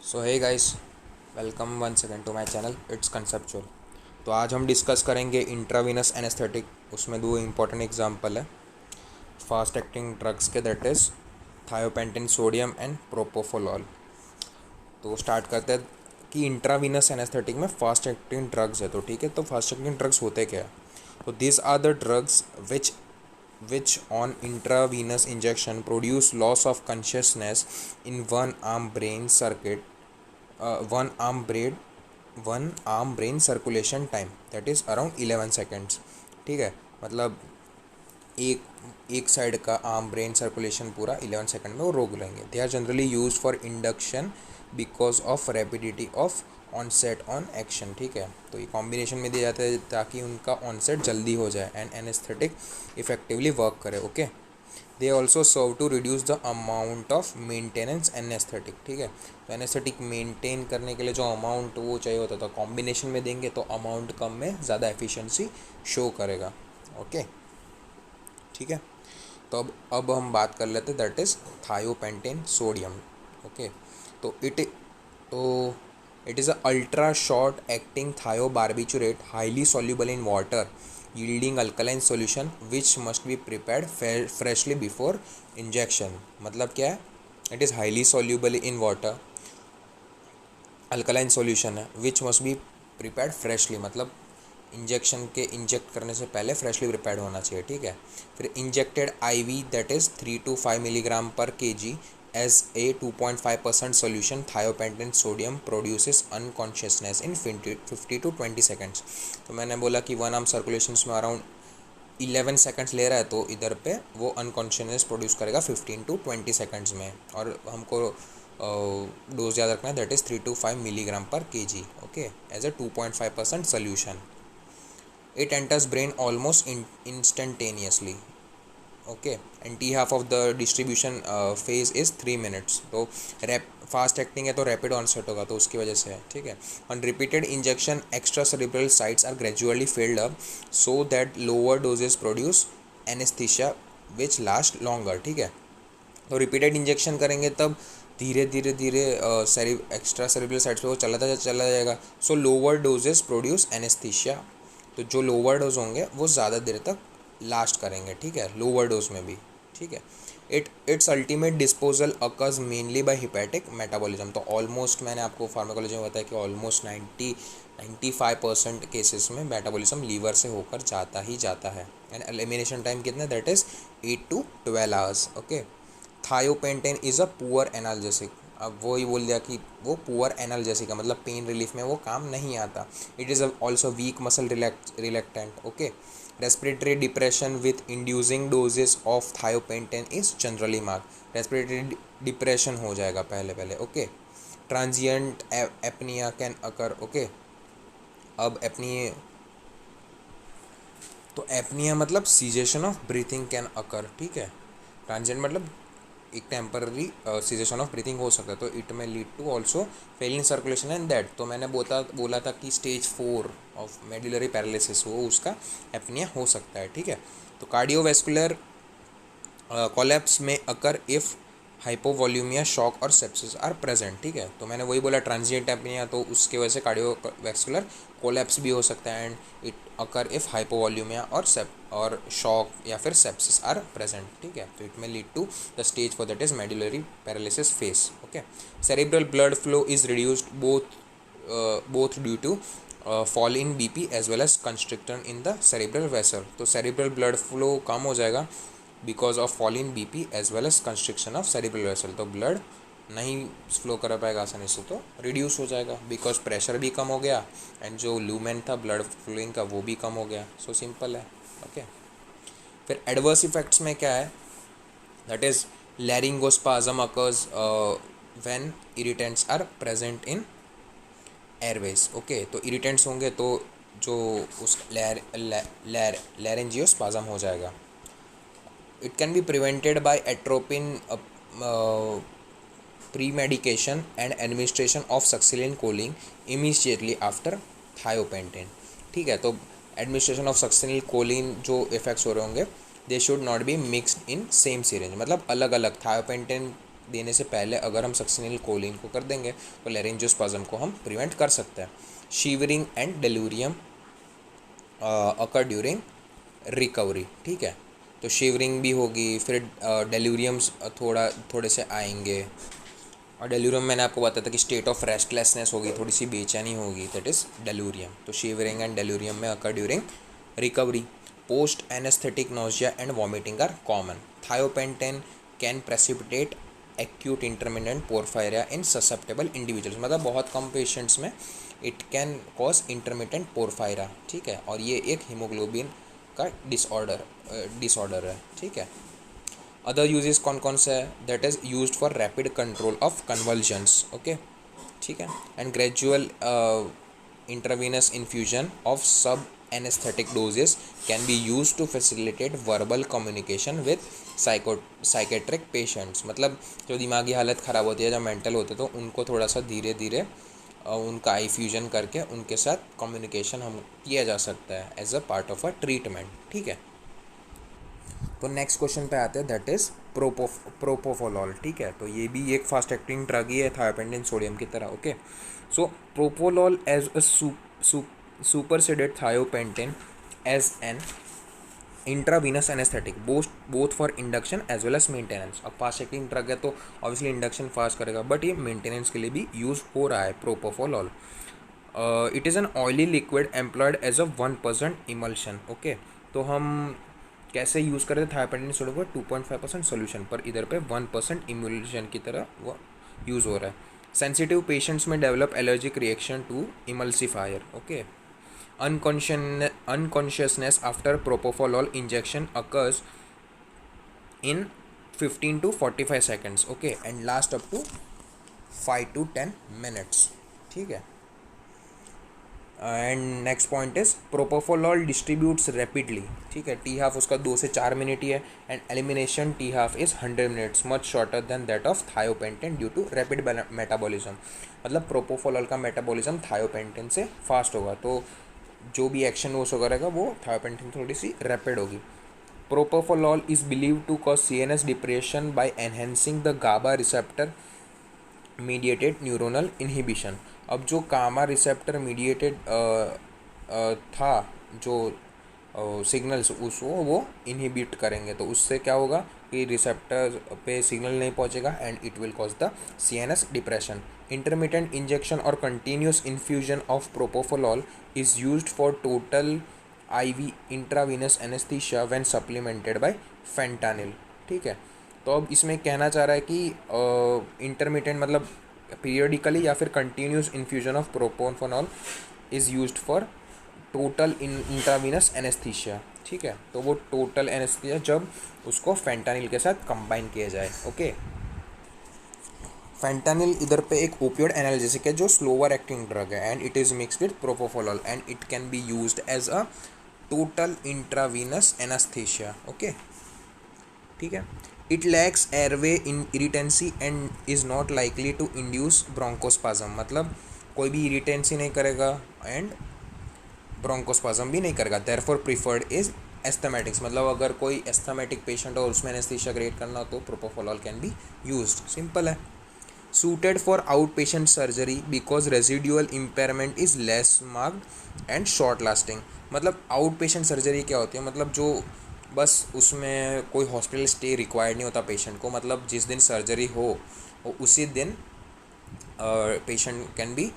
So hey guys, welcome once again to my channel it's conceptual. तो आज हम discuss करेंगे इंट्रावीनस एनेस्थेटिक। उसमें दो इंपॉर्टेंट एग्जांपल है फास्ट एक्टिंग ड्रग्स के, that is thiopentone sodium and propofol. तो स्टार्ट करते हैं कि इंट्रावीनस एनेस्थेटिक में फास्ट एक्टिंग ड्रग्स है। तो ठीक है, तो फास्ट एक्टिंग ड्रग्स होते क्या है? तो this are the drugs which on intravenous injection produce loss of consciousness in one arm brain circulation time, that is around 11 seconds। ठीक है, मतलब एक एक साइड का आर्म ब्रेन सर्कुलेशन पूरा 11 सेकंड में वो रोक लेंगे। They are generally use for induction because of rapidity of onset on action. ठीक है, तो ये कॉम्बिनेशन में दिए जाते हैं ताकि उनका ऑनसेट जल्दी हो जाए एंड एनेस्थेटिक इफेक्टिवली वर्क करे। Okay, they also serve to reduce the amount of maintenance anaesthetic. ठीक है, तो एनेस्थेटिक मेंटेन करने के लिए जो अमाउंट वो चाहिए होता था, कॉम्बिनेशन में देंगे तो अमाउंट कम में ज़्यादा एफिशिएंसी शो करेगा। ओके, ठीक है। तो अब हम बात कर लेते हैं, that is thiopentone sodium. Okay, तो it is a ultra short acting thiobarbiturate highly soluble in water yielding alkaline solution which must be prepared freshly before injection। मतलब क्या है? It is highly soluble in water, alkaline solution है, which must be prepared freshly, मतलब injection के inject करने से पहले freshly prepared होना चाहिए। ठीक है, फिर injected IV that is 3 to 5 milligram per kg as a 2.5% solution thiopentone sodium produces unconsciousness in 50 to 20 seconds. तो मैंने बोला कि वन आर्म सर्कुलेशन में अराउंड 11 सेकंड्स ले रहा है, तो इधर पे वो अनकॉन्शियसनेस प्रोड्यूस करेगा 15 to 20 सेकंड्स में। और हमको डोज याद रखना है, that is 3 to 5 milligram per kg. Okay, as a 2.5% solution. It enters brain almost instantaneously. Okay, and t half of the distribution phase is 3 minutes. तो फास्ट एक्टिंग है तो रैपिड ऑनसेट होगा, तो उसकी वजह से है। ठीक है, on repeated injection extra cerebral sites are gradually filled up so that lower doses produce anaesthesia which last longer. ठीक है, तो रिपीटेड इंजेक्शन करेंगे तब धीरे धीरे धीरे एक्स्ट्रा सेरिब्रल साइट्स पे वो चला जाएगा। सो लोअर डोजेस प्रोड्यूस एनेस्थीसिया, तो जो लोअर डोज होंगे वो ज़्यादा देर तक लास्ट करेंगे। ठीक है, लोअर डोज में भी। ठीक है, it's ultimate disposal occurs mainly by hepatic metabolism. तो ऑलमोस्ट मैंने आपको फार्माकोलॉजी में बताया कि ऑलमोस्ट 95% केसेस में मेटाबॉलिज्म लीवर से होकर जाता ही जाता है। एंड एलिमिनेशन टाइम कितना, that is 8 to 12 hours. Okay, thiopentone is a poor analgesic. अब वो ही बोल दिया कि वो पुअर एनाल्जेसिक है, मतलब पेन रिलीफ में वो काम नहीं आता। It is also weak muscle relaxant. Okay, respiratory depression with inducing doses of thiopentone is generally mark. Respiratory depression हो जाएगा पहले। Okay, transient apnoea can occur. Okay, अब एपनी, तो एपनिया मतलब cessation of breathing can occur. ठीक है, transient मतलब एक टेम्पररी सीजेशन ऑफ ब्रीथिंग हो सकता है, तो इट में lead to also fall in circulation and that. तो मैंने बोला था कि स्टेज 4 ऑफ मेडुलरी पैरालिसिस वो उसका एपनिया हो सकता है। ठीक है, तो कार्डियोवैस्कुलर कोलैप्स में अकर इफ़ हाइपोवॉल्यूमिया शॉक और सेप्सिस आर प्रेजेंट। ठीक है, तो मैंने वही बोला ट्रांजिएंट एपनिया, तो उसके वजह से कार्डियोवैस्कुलर कोलैप्स भी हो सकता है एंड इट अकर इफ़ हाइपोवॉल्यूमिया और शॉक या फिर सेप्सिस आर प्रेजेंट। ठीक है, तो इट में lead to the stage for that is medullary paralysis phase. Okay, cerebral blood flow is reduced both due to fall in BP as well as constriction in the cerebral vessel. तो cerebral blood flow कम हो जाएगा because of fall in BP as well as constriction of cerebral vessel. तो blood नहीं flow कर पाएगा आसानी से, तो रिड्यूस हो जाएगा बिकॉज प्रेशर भी कम हो गया एंड जो लूमेन था ब्लड फ्लोइंग का वो भी कम हो गया। सो सिंपल है। ओके, फिर एडवर्स इफेक्ट्स में क्या है, that is laryngospasm occurs when irritants are present in airways. Okay, तो इरिटेंट्स होंगे तो जो उस लैरेंजियोस्पाज्म हो जाएगा। It can be prevented by atropine pre-medication and administration of succinylcholine choline immediately after thiopentine। ठीक है, तो एडमिनिस्ट्रेशन ऑफ सक्सिनिल कोलिन जो इफेक्ट्स हो रहे होंगे, they should not be mixed in same syringe, मतलब अलग अलग थायोपेंटेन देने से पहले अगर हम सक्सिनिल कोलिन को कर देंगे तो लैरिंजोस्पाज्म को हम प्रिवेंट कर सकते हैं। शीवरिंग एंड डेलूरियम अकर ड्यूरिंग रिकवरी, ठीक है। तो शिवरिंग भी होगी, फिर डेलूरियम्स थोड़े से आएंगे। और डेलूरियम मैंने आपको बताया था कि स्टेट ऑफ रेस्टलेसनेस होगी, थोड़ी सी बेचैनी होगी, दैट इज़ डेलूरियम। तो शिवरिंग एंड डेलूरियम में occur during recovery. Post anaesthetic nausea and vomiting are common. Thiopentone can precipitate acute intermittent porphyria in susceptible individuals, मतलब बहुत कम पेशेंट्स में it can cause intermittent porphyria, ठीक है। और ये एक हीमोग्लोबिन का डिसऑर्डर है, ठीक है। अदर यूजेस कौन कौन से है, that is used for rapid control of convulsions, okay, ठीक है। And gradual intravenous infusion of sub anaesthetic doses can be use to facilitate verbal communication with psychiatric patients, मतलब जो दिमागी हालत ख़राब होती है, जब मेंटल होते हैं, तो उनको थोड़ा सा धीरे धीरे उनका आई फ्यूजन करके उनके साथ कम्युनिकेशन हम किया जा सकता है as a part of a treatment, ठीक है। तो नेक्स्ट क्वेश्चन पे आते हैं, दैट इज़ प्रोपोफोलॉल, ठीक है। तो ये भी एक फास्ट एक्टिंग ड्रग ही है थायोपेंटिन सोडियम की तरह, okay. So propofol as a superseded thiopentone as an intravenous anaesthetic both for induction as well as maintenance. अब फास्ट एक्टिंग ड्रग है तो ऑब्वियसली इंडक्शन फास्ट करेगा, बट ये मेंटेनेंस के लिए भी यूज़ हो रहा है propofol. It is an oily liquid employed as a 1% emulsion, okay. तो हम कैसे यूज़ करते हैं थायोपेंटिन सोडियम को 2.5% सोल्यूशन पर, इधर पे 1% इमल्शन की तरह वो यूज़ हो रहा है। सेंसिटिव पेशेंट्स में develop allergic reaction to emulsifier, okay. Unconsciousness after propofol injection occurs in 15 to 45 seconds, okay, and last up to 5 to 10 minutes, ठीक है। And next point is propofol distributes rapidly, ठीक है। T half उसका 2 से 4 minute ही है, and elimination T half is 100 minutes, much shorter than that of thiopentone due to rapid metabolism. मतलब propofol का मेटाबॉलिज्म थायोपेंटिन से फास्ट होगा, तो जो भी एक्शन वो शो करेगा वो थायोपेंटिन थोड़ी सी रैपिड होगी। Propofol is believe to cause CNS depression by enhancing the GABA receptor mediated neuronal inhibition. अब जो गामा रिसेप्टर मीडिएटेड था जो सिग्नल्स उसको वो इनहिबिट करेंगे, तो उससे क्या होगा कि रिसेप्टर पे सिग्नल नहीं पहुंचेगा and it will cause the CNS depression. Intermittent injection और continuous infusion of propofol is used for total IV intravenous anaesthesia when supplemented by fentanyl, ठीक है। तो अब इसमें कहना चाह रहा है कि इंटरमिटेंट मतलब पीरियडिकली या फिर continuous infusion of propofol is used for total intravenous anaesthesia, ठीक है। तो वो टोटल एनेस्थीसिया जब उसको फेंटानिल के साथ कंबाइन किया जाए, ओके। फेंटानिल इधर पे एक ओपियोइड एनाल्जेसिक है जो स्लोअर एक्टिंग ड्रग है, and it is mixed with propofol and it can be used as a total intravenous anaesthesia, okay, ठीक है। It lacks airway in irritancy and is not likely to induce bronchospasm, मतलब कोई भी इरिटेंसी नहीं करेगा and bronchospasm भी नहीं करेगा। देयरफॉर प्रीफर्ड इज एस्थमेटिक्स, मतलब अगर कोई एस्थमेटिक पेशेंट हो और उसमें एनेस्थीसिया क्रिएट करना हो तो propofol can be used, simple है। Suited for out patient surgery because residual impairment is less marked and short lasting. मतलब आउट पेशेंट सर्जरी क्या होती है, मतलब जो बस उसमें कोई हॉस्पिटल स्टे रिक्वायर्ड नहीं होता पेशेंट को, मतलब जिस दिन सर्जरी हो उसी दिन patient can be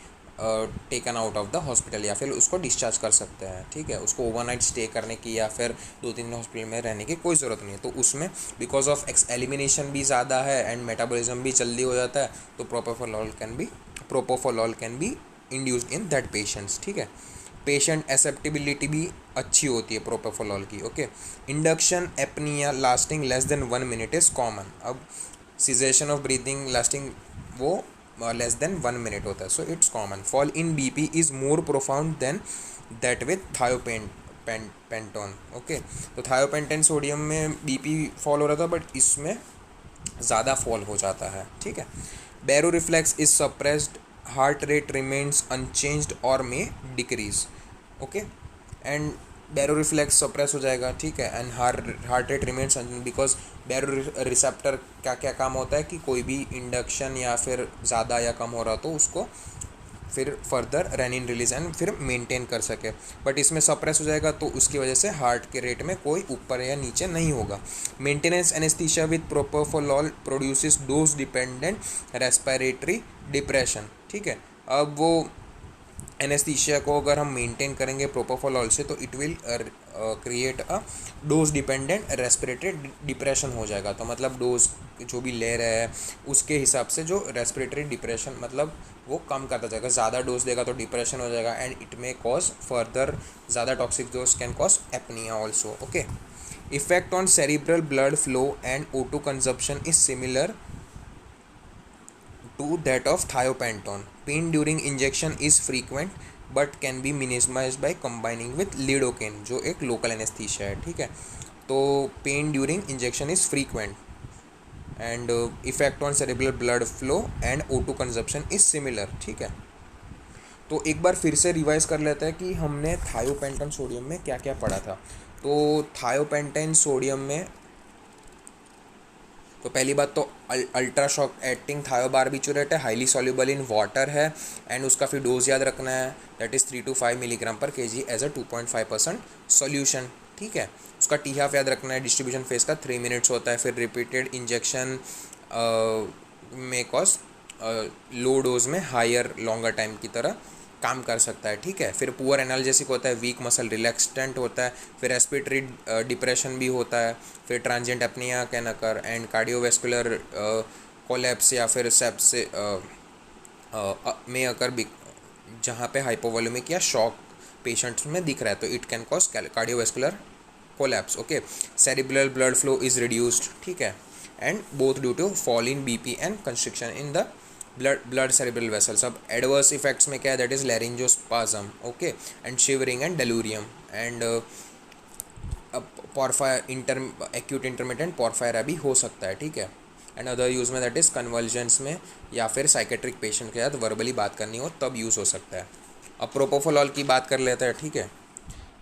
taken out of the hospital या फिर उसको डिस्चार्ज कर सकते हैं, ठीक है। उसको ओवरनाइट स्टे करने की या फिर 2-3 दिन हॉस्पिटल में रहने की कोई ज़रूरत नहीं है। तो उसमें बिकॉज ऑफ एलिमिनेशन भी ज़्यादा है एंड मेटाबॉलिज्म भी जल्दी हो जाता है, तो propofol can be induced in that patients, ठीक है। पेशेंट एक्सेप्टेबिलिटी भी अच्छी होती है प्रोपोफोलॉल की, okay. Induction apnoea lasting less than 1 minute is common. अब सीजेशन ऑफ ब्रीदिंग लास्टिंग वो लेस देन 1 मिनट होता है, so it's common. Fall in BP is more profound than that with thiopentone, okay. तो thiopentone sodium में BP fall हो रहा था, but इसमें ज़्यादा फॉल हो जाता है, ठीक है। Baro reflex is suppressed, heart rate remains unchanged और may decrease, okay. And baro reflex suppress हो जाएगा, ठीक है, and heart rate remains because baro receptor क्या क्या काम होता है कि कोई भी इंडक्शन या फिर ज़्यादा या कम हो रहा तो उसको फिर फर्दर रेनिन रिलीज एंड फिर मेंटेन कर सके। बट इसमें सप्रेस हो जाएगा तो उसकी वजह से हार्ट के रेट में कोई ऊपर या नीचे नहीं होगा। Maintenance anaesthesia with propofol produces dose dependent respiratory depression. ठीक है, अब वो एनेस्थीसिया को अगर हम मेंटेन करेंगे प्रोपोफोलॉल से तो it will create a dose dependent respiratory depression हो जाएगा। तो मतलब डोज जो भी ले रहे हैं उसके हिसाब से जो रेस्पिरेटरी डिप्रेशन मतलब वो कम करता जाएगा। ज़्यादा डोज देगा तो डिप्रेशन हो जाएगा and it may cause further ज़्यादा toxic dose can cause apnea also. Okay, effect on cerebral blood flow and O2 consumption is similar to that of thiopenton. Pain during injection is frequent but can be minimized by combining with lidocaine जो एक local anaesthesia है। ठीक है, तो pen during injection is frequent and effect on cerebral blood flow and O2 consumption is similar. ठीक है, तो एक बार फिर से रिवाइज कर लेते हैं कि हमने थायोपेंटन सोडियम में क्या क्या पढ़ा था। तो थायोपेंटेन सोडियम में तो पहली बात तो अल्ट्रा शॉक एक्टिंग थायोबार्बिचुरेट है, हाईली सॉल्युबल इन वाटर है एंड उसका फिर डोज याद रखना है, that is 3 to 5 milligram per kg as a 2.5% solution. ठीक है, उसका टी हाफ याद रखना है, डिस्ट्रीब्यूशन फेज का 3 मिनट्स होता है, फिर रिपीटेड इंजेक्शन में कॉज लो डोज में हायर लॉन्गर टाइम की तरह काम कर सकता है। ठीक है, फिर पुअर एनाल्जेसिक होता है, वीक मसल रिलैक्सेंट होता है, फिर रेस्पिरेटरी डिप्रेशन भी होता है, फिर transient apnoea can occur and cardiovascular collapse या फिर सेप्से में अकर जहाँ पे हाइपोवोल्यूमिक या शॉक पेशेंट्स में दिख रहा है तो it can cause cardiovascular collapse. Okay, cerebral blood flow is reduced. ठीक है, and both due to fall in BP and constriction in the blood cerebral vessels. अब एडवर्स इफेक्ट्स में क्या है, that is laryngospasm, okay, and shivering and delirium and porphyria acute intermittent porphyria भी हो सकता है। ठीक है, एंड अदर यूज़ में दैट इज़ कन्वर्जेंस में या फिर साइकेट्रिक पेशेंट के साथ वर्बली बात करनी हो तब यूज़ हो सकता है। अब प्रोपोफोलॉल की बात कर लेते हैं। ठीक है,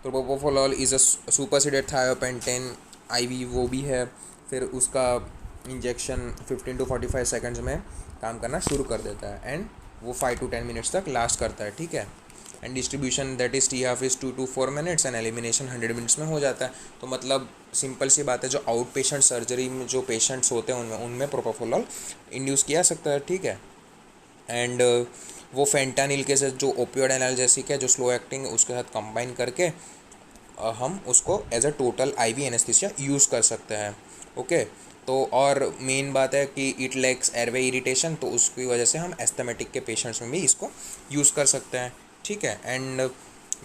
तो प्रोपोफोलॉल इज़ अ सुपरसीडेड थायोपेंटेन IV वो भी है, फिर उसका इंजेक्शन 15 to 45 सेकेंड्स में काम करना शुरू कर देता है एंड वो 5 to 10 मिनट्स तक लास्ट करता है। ठीक है, and distribution that is T half is 2 to 4 minutes and elimination 100 minutes में हो जाता है। तो मतलब सिंपल सी बात है, जो आउट पेशेंट सर्जरी में जो पेशेंट्स होते हैं उनमें प्रोपोफोलॉल इंड्यूस किया सकता है। ठीक है, एंड वो फेंटानिल के साथ जो ओपियोइड एनाल्जेसिक है जो स्लो एक्टिंग उसके साथ कंबाइन करके हम उसको as a total IV anaesthesia use कर सकते हैं। ओके, तो और मेन बात है कि इट लैक्स एयरवे इरिटेशन, तो उसकी वजह से हम एस्थमेटिक के पेशेंट्स में भी इसको यूज़ कर सकते हैं। ठीक है, एंड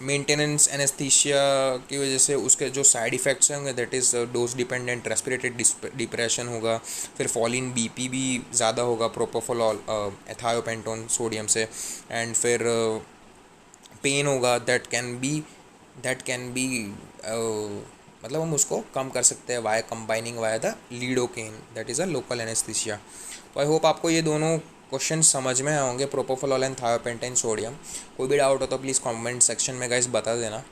मेंटेनेंस एनेस्थीसिया की वजह से उसके जो साइड इफ़ेक्ट्स होंगे that is dose dependent respiratory depression होगा, फिर फॉल इन BP भी ज़्यादा होगा प्रोपोफोलॉल थायोपेंटोन सोडियम से, एंड फिर पेन होगा दैट कैन बी मतलब हम उसको कम कर सकते हैं via combining via the lidocaine that is a local anaesthesia. तो आई होप आपको ये दोनों क्वेश्चन समझ में आए होंगे, प्रोपोफोलॉल एंड थायोपेंटेन सोडियम। कोई भी डाउट हो तो प्लीज़ कमेंट सेक्शन में गाइस बता देना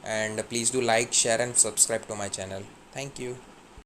and please do like share and subscribe to my channel. Thank you.